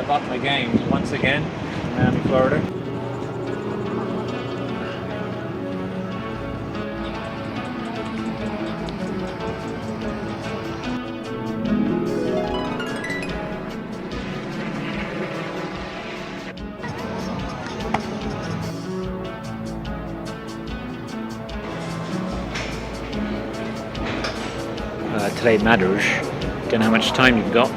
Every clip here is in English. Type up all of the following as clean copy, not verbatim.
I've upped my game once again in Miami, Florida. Today matters. Don't know how much time you've got.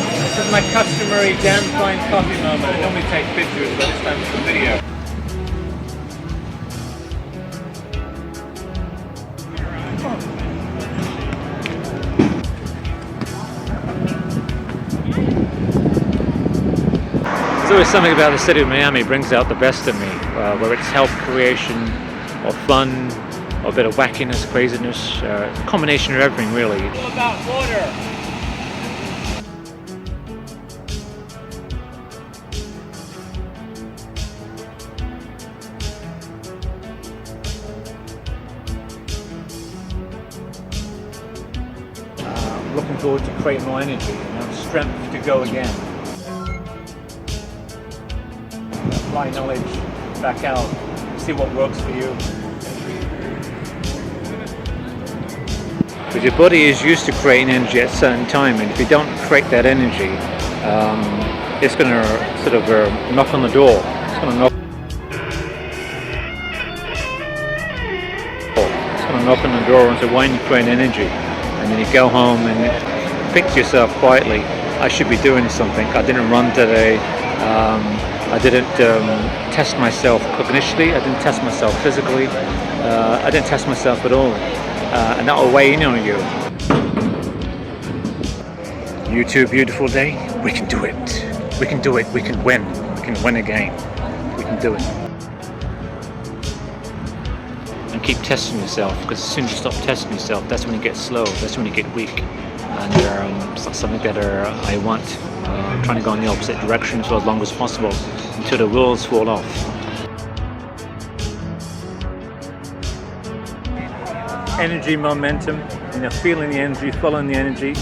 This is my customary damn fine coffee moment. I normally take pictures, but this time it's a video. There's always something about the city of Miami brings out the best in me, whether it's health creation or fun, or a bit of wackiness, craziness, a combination of everything really. It's all about water. Looking forward to creating more energy, strength to go again. Apply knowledge back out, see what works for you. But your body is used to creating energy at a certain time, and if you don't create that energy, it's going to sort of knock on the door. It's going to knock on the door and say, "Why aren't you creating energy?" And then you go home and think to yourself quietly, "I should be doing something. I didn't run today. I didn't test myself cognitively. I didn't test myself physically. I didn't test myself at all." And that will weigh in on you. You too, beautiful day. We can do it. We can do it. We can win. We can win again. We can do it. And keep testing yourself, because as soon as you stop testing yourself, that's when you get slow. That's when you get weak. And it's not something that I want. I'm trying to go in the opposite direction for as long as possible until the wheels fall off. Energy, momentum, feeling the energy, following the energy.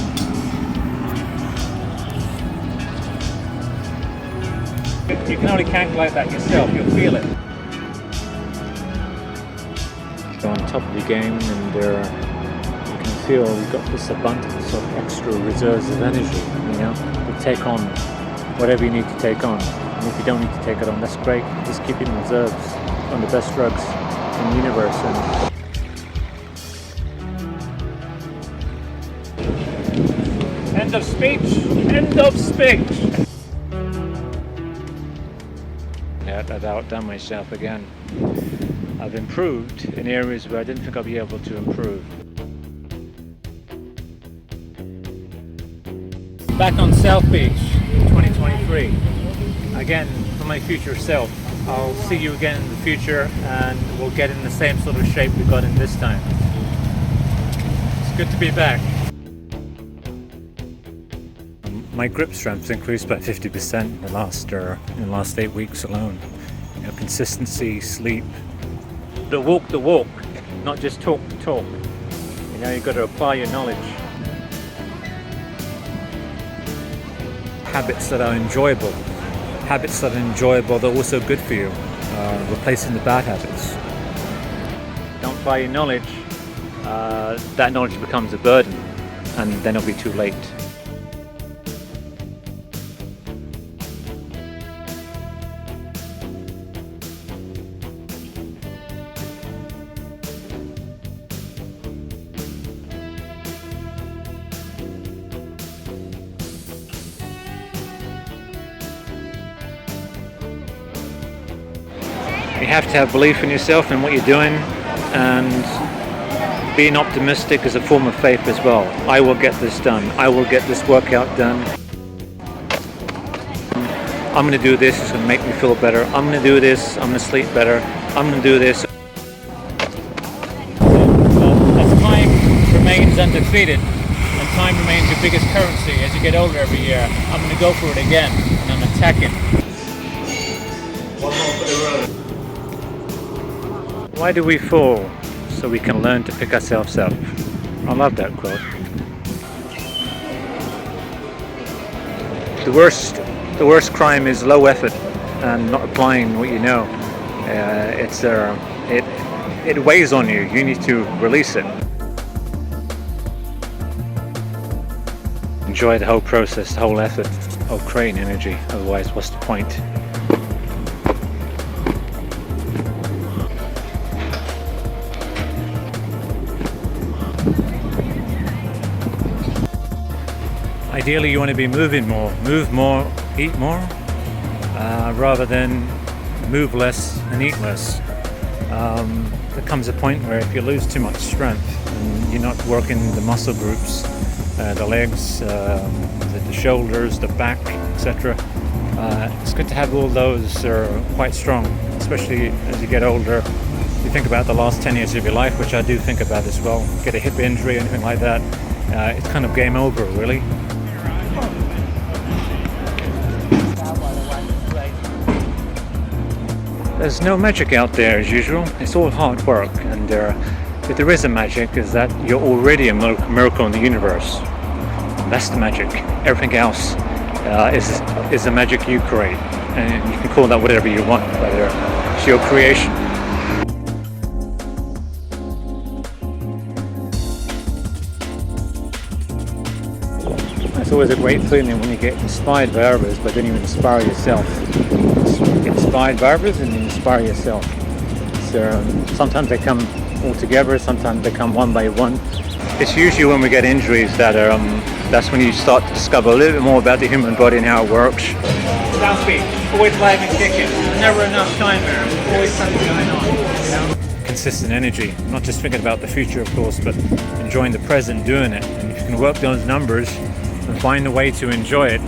You can only calculate that yourself, you'll feel it. Go on top of your game, and you can feel you've got this abundance of extra reserves of energy, to take on whatever you need to take on. And if you don't need to take it on, that's great. Just keep it in reserves on the best drugs in the universe. End of speech. End of speech. Yeah, I've outdone myself again. I've improved in areas where I didn't think I'd be able to improve. Back on South Beach, 2023. Again, for my future self. I'll see you again in the future, and we'll get in the same sort of shape we got in this time. It's good to be back. My grip strength's increased by 50% in the last 8 weeks alone. Consistency, sleep, the walk, not just talk the talk. You've got to apply your knowledge. Habits that are enjoyable. Habits that are enjoyable that are also good for you. Replacing the bad habits. Don't apply your knowledge. That knowledge becomes a burden, and then it'll be too late. You have to have belief in yourself and what you're doing, and being optimistic is a form of faith as well. I will get this done. I will get this workout done. I'm going to do this. It's going to make me feel better. I'm going to do this. I'm going to sleep better. I'm going to do this. As time remains undefeated, and time remains your biggest currency as you get older every year, I'm going to go for it again, and I'm attacking. One more for the road. Why do we fall? So we can learn to pick ourselves up. I love that quote. The worst crime is low effort and not applying what you know. It weighs on you. You need to release it. Enjoy the whole process, the whole effort of creating energy. Otherwise, what's the point? Ideally, you want to be moving more, move more, eat more, rather than move less and eat less. There comes a point where if you lose too much strength and you're not working the muscle groups, the legs, the shoulders, the back, etc. It's good to have all those quite strong, especially as you get older. You think about the last 10 years of your life, which I do think about as well. Get a hip injury, anything like that, it's kind of game over, really. There's no magic out there as usual. It's all hard work, and if there is a magic, is that you're already a miracle in the universe. That's the magic. Everything else is the magic you create, and you can call that whatever you want, but it's your creation. It's always a great feeling when you get inspired by others, but then you inspire yourself. Get inspired by others and you inspire yourself. So sometimes they come all together, sometimes they come one by one. It's usually when we get injuries that's when you start to discover a little bit more about the human body and how it works. South Beach, always live and kicking. Never enough time there. Always something going on. You know? Consistent energy, not just thinking about the future, of course, but enjoying the present, doing it. And if you can work those numbers and find a way to enjoy it,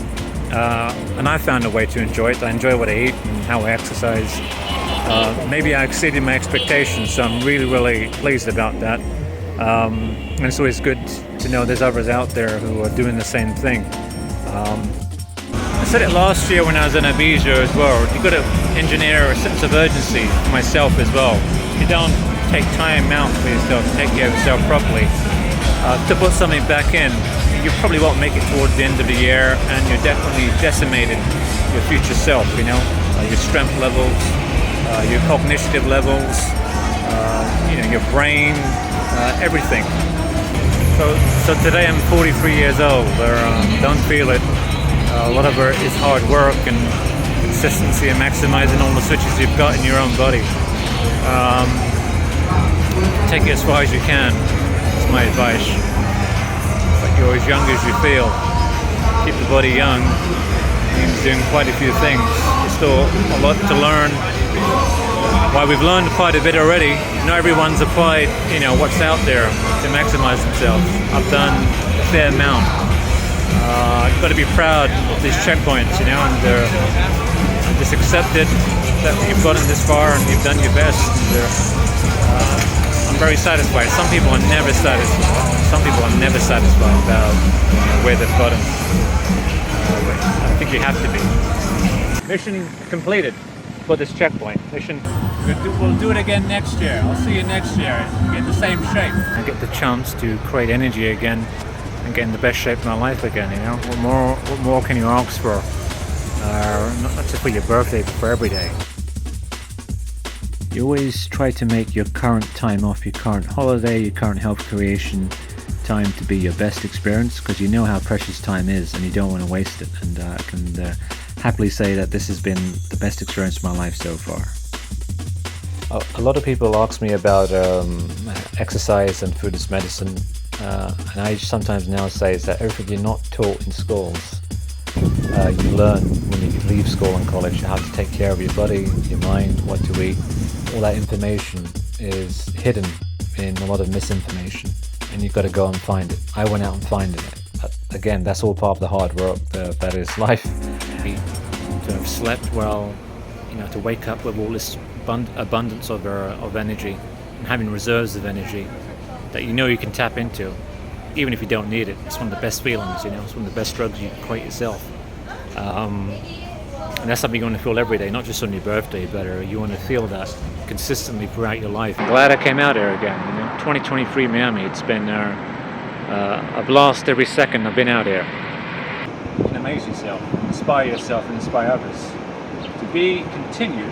and I found a way to enjoy it. I enjoy what I eat and how I exercise. Maybe I exceeded my expectations, so I'm really, really pleased about that. And it's always good to know there's others out there who are doing the same thing. I said it last year when I was in Ibiza as well. You've got to engineer a sense of urgency for myself as well. If you don't take time out for yourself, take care of yourself properly, to put something back in, you probably won't make it towards the end of the year, and you're definitely decimated your future self, you know, your strength levels, your cognitive levels, your brain, everything. So today I'm 43 years old. Don't feel it. A lot of it is hard work and consistency and maximizing all the switches you've got in your own body. Take it as far as you can. That's my advice. You're as young as you feel. Keep the body young. Means doing quite a few things. There's still a lot to learn. While we've learned quite a bit already, not everyone's applied, what's out there to maximize themselves. I've done a fair amount. You've got to be proud of these checkpoints, and just accept it that you've gotten this far and you've done your best. I'm very satisfied. Some people are never satisfied. Some people are never satisfied about where they've gotten. I think you have to be. Mission completed for this checkpoint. We'll do it again next year. I'll see you next year. Get in the same shape. I get the chance to create energy again and get in the best shape of my life again. What more can you ask for? Not just for your birthday, but for every day. You always try to make your current time off, your current holiday, your current health creation time to be your best experience, because you know how precious time is and you don't want to waste it. And I can happily say that this has been the best experience of my life so far. A lot of people ask me about exercise and food as medicine, and I sometimes now say is that everything you're not taught in schools, you learn when you leave school and college. How to take care of your body, your mind, what to eat. All that information is hidden in a lot of misinformation, and you've got to go and find it. I went out and finding it. But again, that's all part of the hard work that is life. To have slept well, to wake up with all this abundance of energy and having reserves of energy that you can tap into, even if you don't need it. It's one of the best feelings. It's one of the best drugs you can create yourself. And that's something you want to feel every day, not just on your birthday, but you want to feel that consistently throughout your life. I'm glad I came out here again. 2023 Miami, it's been a blast every second I've been out here. amaze yourself, inspire yourself, and inspire others. To be continued,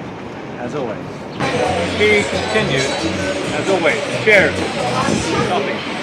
as always. To be continued, as always. Cheers. Coffee.